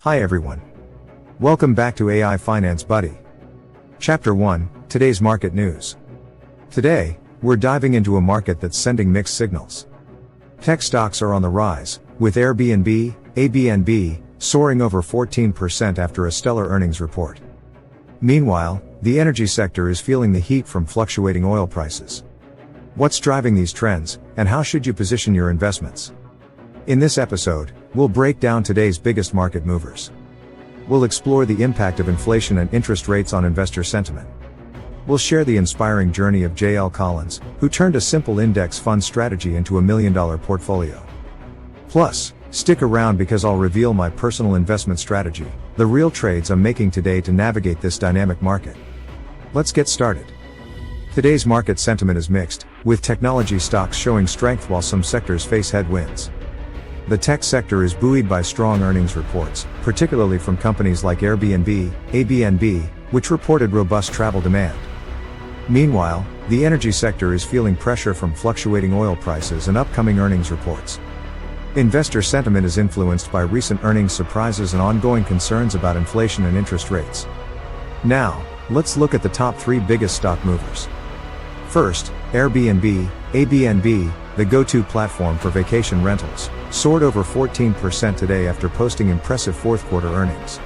Hi everyone. Welcome back to AI Finance Buddy. Chapter 1, Today's Market News. Today, we're diving into a market that's sending mixed signals. Tech stocks are on the rise, with Airbnb, ABNB, soaring over 14% after a stellar earnings report. Meanwhile, the energy sector is feeling the heat from fluctuating oil prices. What's driving these trends, and how should you position your investments? In this episode, we'll break down today's biggest market movers. We'll explore the impact of inflation and interest rates on investor sentiment. We'll share the inspiring journey of J.L. Collins, who turned a simple index fund strategy into $1 million portfolio. Plus, stick around because I'll reveal my personal investment strategy, the real trades I'm making today to navigate this dynamic market. Let's get started. Today's market sentiment is mixed, with technology stocks showing strength while some sectors face headwinds. The tech sector is buoyed by strong earnings reports, particularly from companies like Airbnb, ABNB, which reported robust travel demand. Meanwhile, the energy sector is feeling pressure from fluctuating oil prices and upcoming earnings reports. Investor sentiment is influenced by recent earnings surprises and ongoing concerns about inflation and interest rates. Now, let's look at the top 3 biggest stock movers. First, Airbnb, ABNB, the go-to platform for vacation rentals, soared over 14% today after posting impressive fourth-quarter earnings.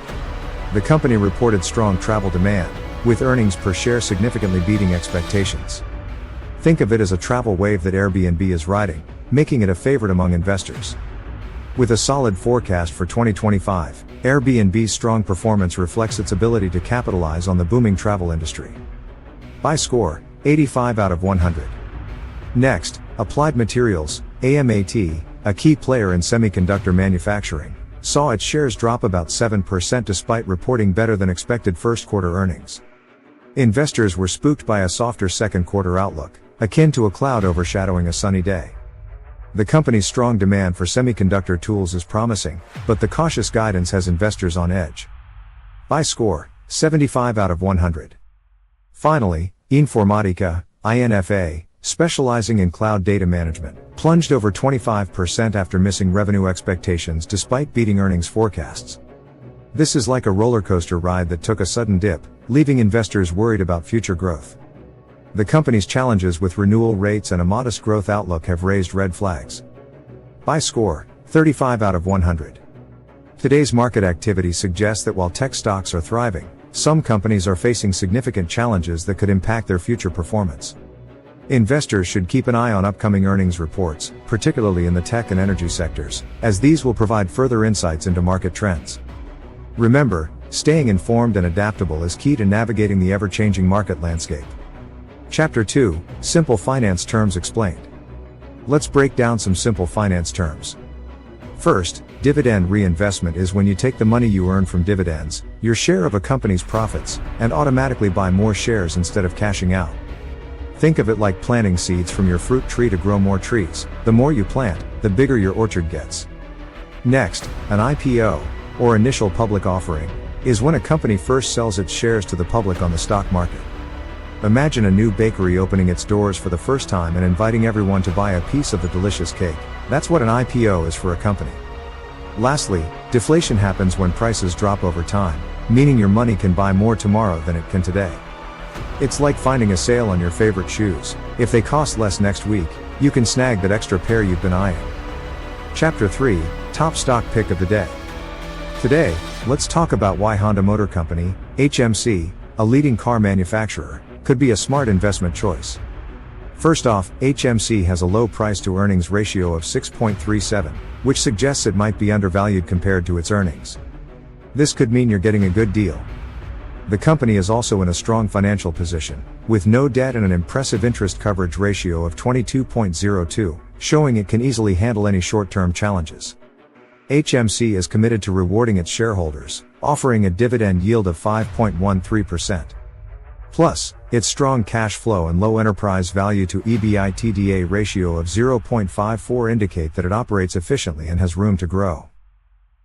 The company reported strong travel demand, with earnings per share significantly beating expectations. Think of it as a travel wave that Airbnb is riding, making it a favorite among investors. With a solid forecast for 2025, Airbnb's strong performance reflects its ability to capitalize on the booming travel industry. By score, 85 out of 100. Next, Applied Materials, AMAT, a key player in semiconductor manufacturing, saw its shares drop about 7% despite reporting better than expected first-quarter earnings. Investors were spooked by a softer second-quarter outlook, akin to a cloud overshadowing a sunny day. The company's strong demand for semiconductor tools is promising, but the cautious guidance has investors on edge. By score, 75 out of 100. Finally, Informatica, INFA, specializing in cloud data management, plunged over 25% after missing revenue expectations despite beating earnings forecasts. This is like a roller coaster ride that took a sudden dip, leaving investors worried about future growth. The company's challenges with renewal rates and a modest growth outlook have raised red flags. By score, 35 out of 100. Today's market activity suggests that while tech stocks are thriving, some companies are facing significant challenges that could impact their future performance. Investors should keep an eye on upcoming earnings reports, particularly in the tech and energy sectors, as these will provide further insights into market trends. Remember, staying informed and adaptable is key to navigating the ever-changing market landscape. Chapter 2, Simple Finance Terms Explained. Let's break down some simple finance terms. First, dividend reinvestment is when you take the money you earn from dividends, your share of a company's profits, and automatically buy more shares instead of cashing out. Think of it like planting seeds from your fruit tree to grow more trees. The more you plant, the bigger your orchard gets. Next, an IPO, or initial public offering, is when a company first sells its shares to the public on the stock market. Imagine a new bakery opening its doors for the first time and inviting everyone to buy a piece of the delicious cake. That's what an IPO is for a company. Lastly, deflation happens when prices drop over time, meaning your money can buy more tomorrow than it can today. It's like finding a sale on your favorite shoes. If they cost less next week, you can snag that extra pair you've been eyeing. Chapter 3, Top Stock Pick of the Day. Today, let's talk about why Honda Motor Company, HMC, a leading car manufacturer, could be a smart investment choice. First off, HMC has a low price-to-earnings ratio of 6.37, which suggests it might be undervalued compared to its earnings. This could mean you're getting a good deal. The company is also in a strong financial position, with no debt and an impressive interest coverage ratio of 22.02, showing it can easily handle any short-term challenges. HMC is committed to rewarding its shareholders, offering a dividend yield of 5.13%. Plus, its strong cash flow and low enterprise value to EBITDA ratio of 0.54 indicate that it operates efficiently and has room to grow.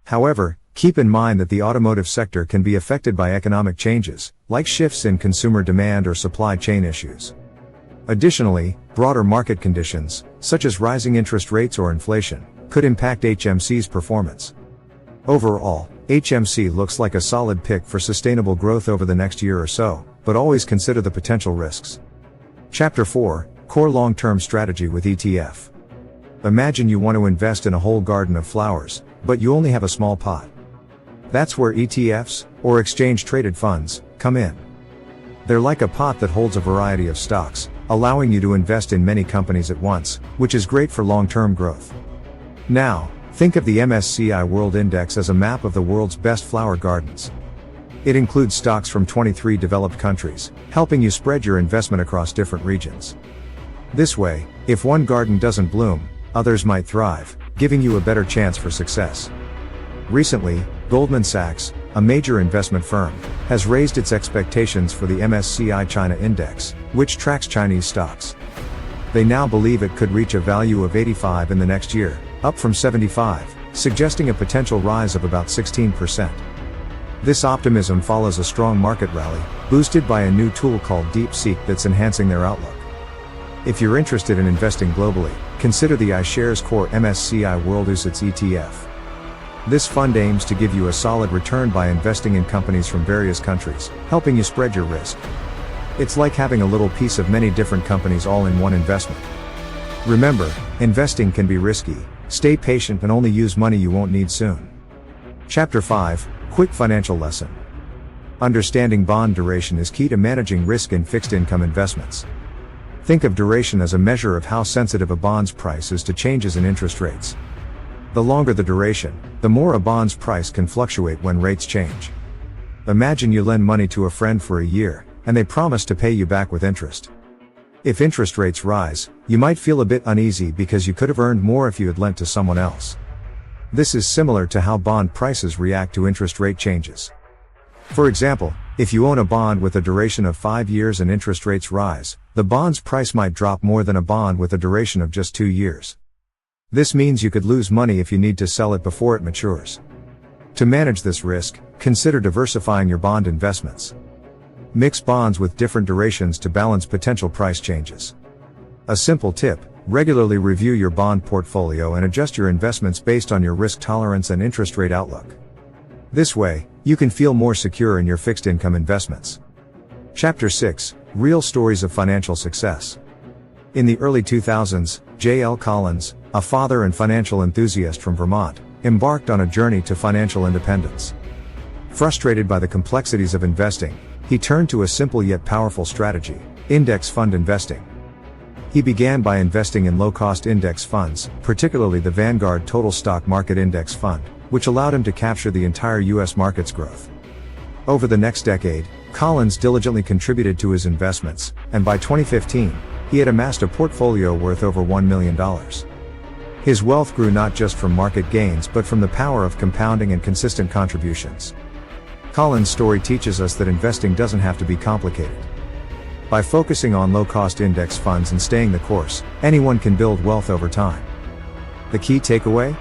However, keep in mind that the automotive sector can be affected by economic changes, like shifts in consumer demand or supply chain issues. Additionally, broader market conditions, such as rising interest rates or inflation, could impact HMC's performance. Overall, HMC looks like a solid pick for sustainable growth over the next year or so, but always consider the potential risks. Chapter 4, Core Long-Term Strategy with ETF. Imagine you want to invest in a whole garden of flowers, but you only have a small pot. That's where ETFs, or exchange-traded funds, come in. They're like a pot that holds a variety of stocks, allowing you to invest in many companies at once, which is great for long-term growth. Now, think of the MSCI World Index as a map of the world's best flower gardens. It includes stocks from 23 developed countries, helping you spread your investment across different regions. This way, if one garden doesn't bloom, others might thrive, giving you a better chance for success. Recently, Goldman Sachs, a major investment firm, has raised its expectations for the MSCI China Index, which tracks Chinese stocks. They now believe it could reach a value of 85 in the next year, up from 75, suggesting a potential rise of about 16%. This optimism follows a strong market rally, boosted by a new tool called DeepSeek that's enhancing their outlook. If you're interested in investing globally, consider the iShares Core MSCI World UCITS ETF. This fund aims to give you a solid return by investing in companies from various countries, helping you spread your risk. It's like having a little piece of many different companies all in one investment. Remember, investing can be risky. Stay patient and only use money you won't need soon. Chapter 5, Quick Financial Lesson. Understanding bond duration is key to managing risk in fixed income investments. Think of duration as a measure of how sensitive a bond's price is to changes in interest rates. The longer the duration, the more a bond's price can fluctuate when rates change. Imagine you lend money to a friend for a year, and they promise to pay you back with interest. If interest rates rise, you might feel a bit uneasy because you could have earned more if you had lent to someone else. This is similar to how bond prices react to interest rate changes. For example, if you own a bond with a duration of 5 years and interest rates rise, the bond's price might drop more than a bond with a duration of just 2 years. This means you could lose money if you need to sell it before it matures. To manage this risk, consider diversifying your bond investments. Mix bonds with different durations to balance potential price changes. A simple tip: regularly review your bond portfolio and adjust your investments based on your risk tolerance and interest rate outlook. This way, you can feel more secure in your fixed income investments. Chapter 6, Real Stories of Financial Success. In the early 2000s, J.L. Collins, a father and financial enthusiast from Vermont, embarked on a journey to financial independence. Frustrated by the complexities of investing, he turned to a simple yet powerful strategy: index fund investing. He began by investing in low-cost index funds, particularly the Vanguard Total Stock Market Index Fund, which allowed him to capture the entire U.S. market's growth. Over the next decade, Collins diligently contributed to his investments, and by 2015, he had amassed a portfolio worth over $1 million. His wealth grew not just from market gains but from the power of compounding and consistent contributions. Collins' story teaches us that investing doesn't have to be complicated. By focusing on low-cost index funds and staying the course, anyone can build wealth over time. The key takeaway?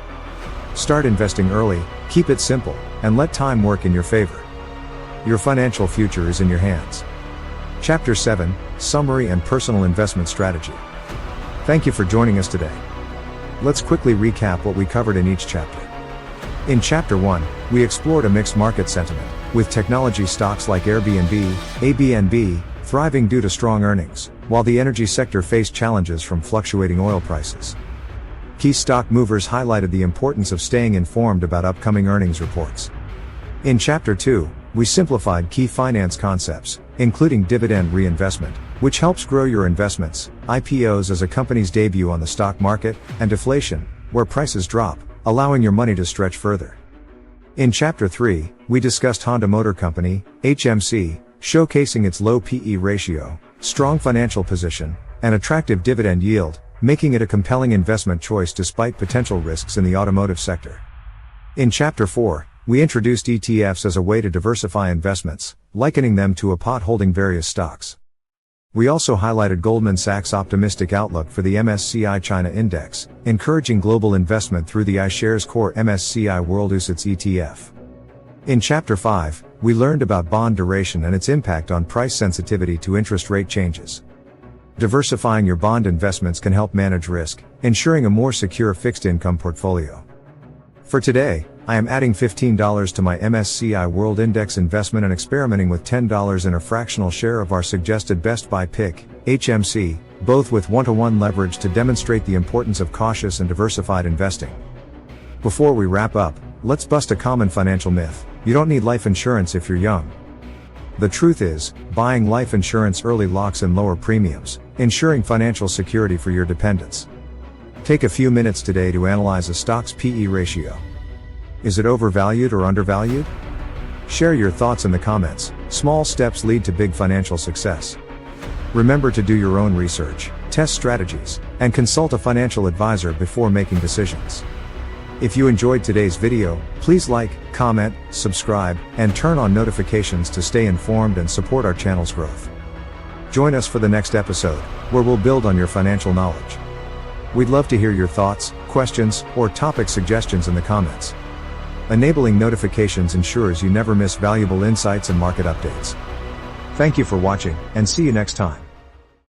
Start investing early, keep it simple, and let time work in your favor. Your financial future is in your hands. Chapter 7, Summary and Personal Investment Strategy. Thank you for joining us today. Let's quickly recap what we covered in each chapter. In Chapter 1, we explored a mixed market sentiment, with technology stocks like Airbnb, ABNB, thriving due to strong earnings, while the energy sector faced challenges from fluctuating oil prices. Key stock movers highlighted the importance of staying informed about upcoming earnings reports. In Chapter 2, we simplified key finance concepts, including dividend reinvestment, which helps grow your investments, IPOs as a company's debut on the stock market, and deflation, where prices drop, allowing your money to stretch further. In Chapter 3, we discussed Honda Motor Company, HMC, showcasing its low PE ratio, strong financial position, and attractive dividend yield, making it a compelling investment choice despite potential risks in the automotive sector. In Chapter 4, we introduced ETFs as a way to diversify investments, likening them to a pot holding various stocks. We also highlighted Goldman Sachs' optimistic outlook for the MSCI China Index, encouraging global investment through the iShares Core MSCI World UCITS ETF. In Chapter 5, we learned about bond duration and its impact on price sensitivity to interest rate changes. Diversifying your bond investments can help manage risk, ensuring a more secure fixed income portfolio. For today, I am adding $15 to my MSCI World Index investment and experimenting with $10 in a fractional share of our suggested best buy pick, HMC, both with 1-to-1 leverage to demonstrate the importance of cautious and diversified investing. Before we wrap up, let's bust a common financial myth. You don't need life insurance if you're young. The truth is, buying life insurance early locks in lower premiums, ensuring financial security for your dependents. Take a few minutes today to analyze a stock's PE ratio. Is it overvalued or undervalued? Share your thoughts in the comments. Small steps lead to big financial success. Remember to do your own research, test strategies, and consult a financial advisor before making decisions. If you enjoyed today's video, please like, comment, subscribe, and turn on notifications to stay informed and support our channel's growth. Join us for the next episode, where we'll build on your financial knowledge. We'd love to hear your thoughts, questions, or topic suggestions in the comments. Enabling notifications ensures you never miss valuable insights and market updates. Thank you for watching, and see you next time.